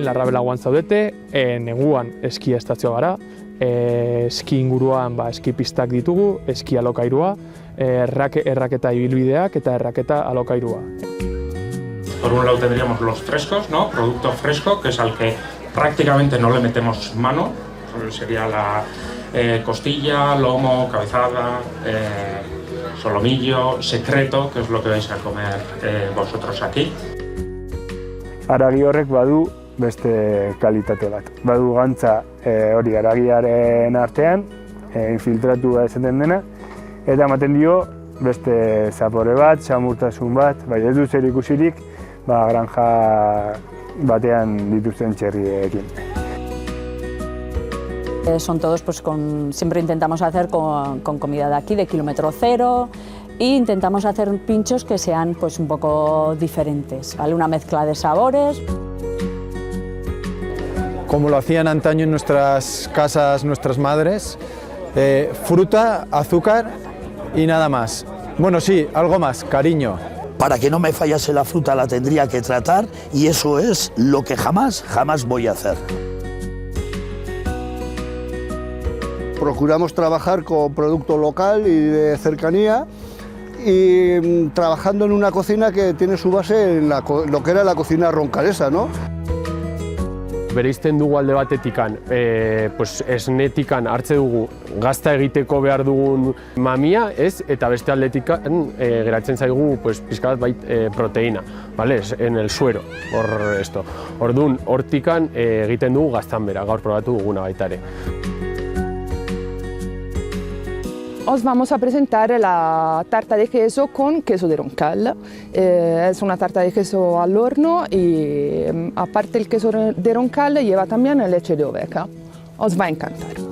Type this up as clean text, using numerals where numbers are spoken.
Larrabelaguan zaudete, neguan eskia estazioa gara, eski inguruan eski pistak ditugu, eski alokairua, erraketa ibilbideak eta erraketa alokairua. Por un lado tendríamos los frescos, ¿no? Producto fresco, que es al que prácticamente no le metemos mano, sería la costilla, lomo, cabezada, solomillo, secreto, que es lo que vais a comer vosotros aquí. Haragi horrek badu beste kalitate bat. Badu gantza hori haragiaren artean, infiltratua esaten dena, eta ematen dio beste zapore bat, samurtasun bat, ez du zer ikusirik granja batean dituzten txerriekin. Son todos, pues siempre intentamos hacer con comida de aquí, de kilómetro cero, e intentamos hacer pinchos que sean pues un poco diferentes, ¿vale? Una mezcla de sabores. Como lo hacían antaño en nuestras casas nuestras madres, fruta, azúcar y nada más. Bueno, sí, algo más, cariño. Para que no me fallase la fruta la tendría que tratar y eso es lo que jamás voy a hacer. Procuramos trabajar con producto local y de cercanía y trabajando en una cocina que tiene su base en lo que era la cocina roncalesa, ¿no? Bereizten dugu alde batetikan, esnetikan hartze dugu gazta egiteko behar dugun mamia, eta beste aldetikan geratzen zaigu pixka bat proteína, vale? En el suero, Orduan, hortikan egiten dugu gaztan bera, gaur probatu duguna baita ere. Os vamos a presentar la tarta de queso con queso de roncal. Es una tarta de queso al horno y aparte el queso de roncal lleva también leche de oveja. Os va a encantar.